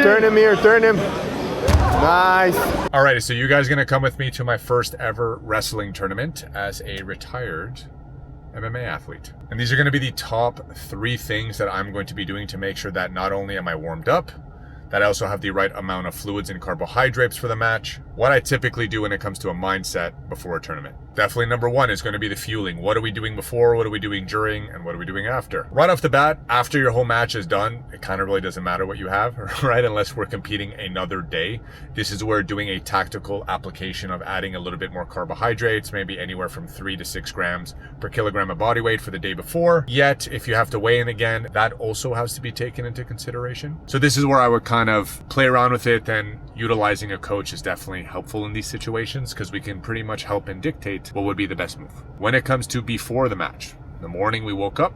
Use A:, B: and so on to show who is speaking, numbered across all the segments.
A: Turn him here, turn him. Nice.
B: Alrighty, so you guys are gonna come with me to my first ever wrestling tournament as a retired MMA athlete. And these are gonna be the top 3 things that I'm going to be doing to make sure that not only am I warmed up, that I also have the right amount of fluids and carbohydrates for the match. What I typically do when it comes to a mindset before a tournament. Definitely number 1 is going to be the fueling. What are we doing before? What are we doing during? And what are we doing after? Right off the bat, after your whole match is done, it kind of really doesn't matter what you have, right? Unless we're competing another day. This is where doing a tactical application of adding a little bit more carbohydrates, maybe anywhere from 3 to 6 grams per kilogram of body weight for the day before. Yet, if you have to weigh in again, that also has to be taken into consideration. So this is where I would kind of play around with it, and utilizing a coach is definitely helpful in these situations because we can pretty much help and dictate what would be the best move. When it comes to before the match, in the morning we woke up,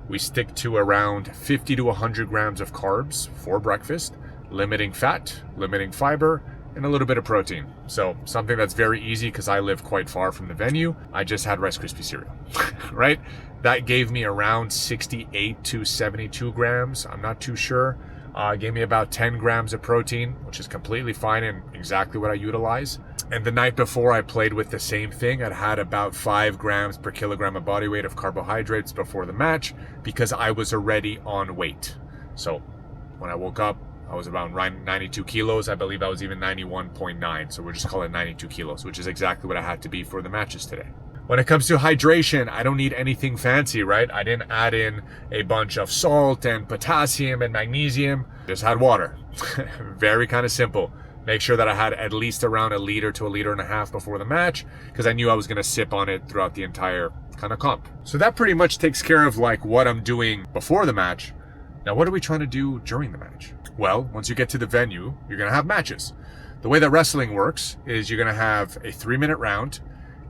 B: we stick to around 50 to 100 grams of carbs for breakfast, limiting fat, limiting fiber, and a little bit of protein. So something that's very easy because I live quite far from the venue. I just had Rice Krispie cereal, right? That gave me around 68 to 72 grams. I'm not too sure. Gave me about 10 grams of protein, which is completely fine and exactly what I utilize. And the night before I played with the same thing. I'd had about 5 grams per kilogram of body weight of carbohydrates before the match because I was already on weight. So when I woke up, I was around 92 kilos. I believe I was even 91.9. So we'll just call it 92 kilos, which is exactly what I had to be for the matches today. When it comes to hydration, I don't need anything fancy, right? I didn't add in a bunch of salt and potassium and magnesium. Just had water. Very kind of simple. Make sure that I had at least around 1 liter to 1.5 liters before the match because I knew I was going to sip on it throughout the entire kind of comp. So that pretty much takes care of like what I'm doing before the match. Now, what are we trying to do during the match? Well, once you get to the venue, you're going to have matches. The way that wrestling works is you're going to have a 3-minute round,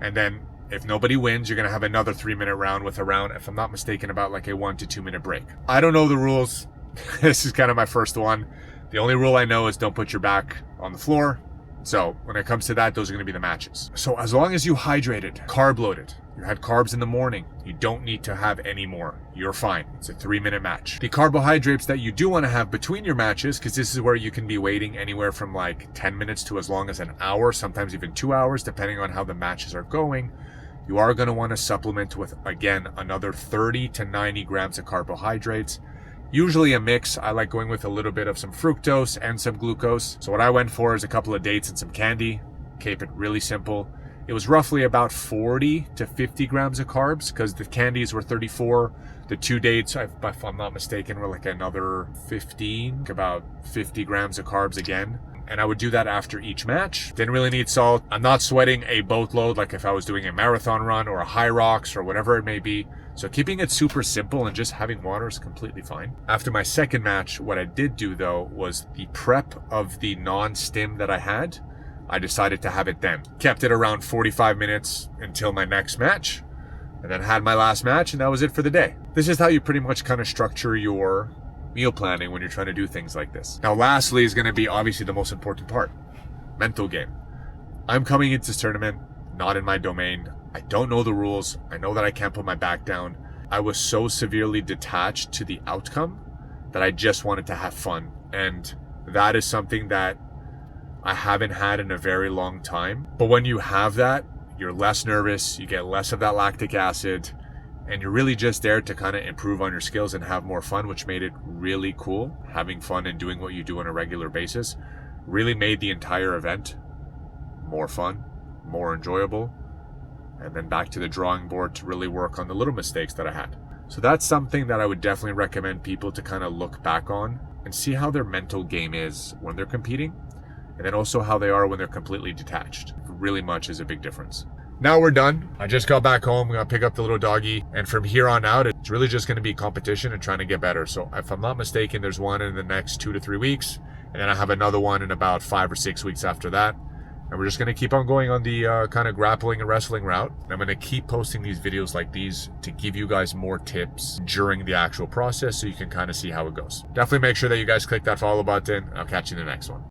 B: and then if nobody wins, you're going to have another 3-minute round with around, if I'm not mistaken, about like a 1 to 2 minute break. I don't know the rules. This is kind of my first one. The only rule I know is don't put your back on the floor. So when it comes to that, those are going to be the matches. So as long as you hydrated, carb loaded, you had carbs in the morning, you don't need to have any more. You're fine. It's a 3-minute match. The carbohydrates that you do want to have between your matches, because this is where you can be waiting anywhere from like 10 minutes to as long as an hour, sometimes even 2 hours, depending on how the matches are going. You are going to want to supplement with, again, another 30 to 90 grams of carbohydrates. Usually a mix. I like going with a little bit of some fructose and some glucose. So what I went for is a couple of dates and some candy. Keep it really simple. It was roughly about 40 to 50 grams of carbs because the candies were 34. The 2 dates, if I'm not mistaken, were like another 15, about 50 grams of carbs again. And I would do that after each match. Didn't really need salt. I'm not sweating a boatload like if I was doing a marathon run or a high rocks or whatever it may be. So keeping it super simple and just having water is completely fine. After my second match, what I did do though was the prep of the non-stim that I had. I decided to have it then. Kept it around 45 minutes until my next match, and then had my last match, and that was it for the day. This is how you pretty much kind of structure your meal planning when you're trying to do things like this. Now, lastly is going to be obviously the most important part, mental game. I'm coming into this tournament, not in my domain. I don't know the rules. I know that I can't put my back down. I was so severely detached to the outcome that I just wanted to have fun. And that is something that I haven't had in a very long time. But when you have that, you're less nervous, you get less of that lactic acid, and you're really just there to kind of improve on your skills and have more fun, which made it really cool. Having fun and doing what you do on a regular basis really made the entire event more fun, more enjoyable, and then back to the drawing board to really work on the little mistakes that I had. So that's something that I would definitely recommend people to kind of look back on and see how their mental game is when they're competing, and then also how they are when they're completely detached. Really much is a big difference. Now we're done. I just got back home. I'm going to pick up the little doggy. And from here on out, it's really just going to be competition and trying to get better. So if I'm not mistaken, there's one in the next 2 to 3 weeks. And then I have another one in about 5 or 6 weeks after that. And we're just going to keep on going on the kind of grappling and wrestling route. And I'm going to keep posting these videos like these to give you guys more tips during the actual process so you can kind of see how it goes. Definitely make sure that you guys click that follow button. I'll catch you in the next one.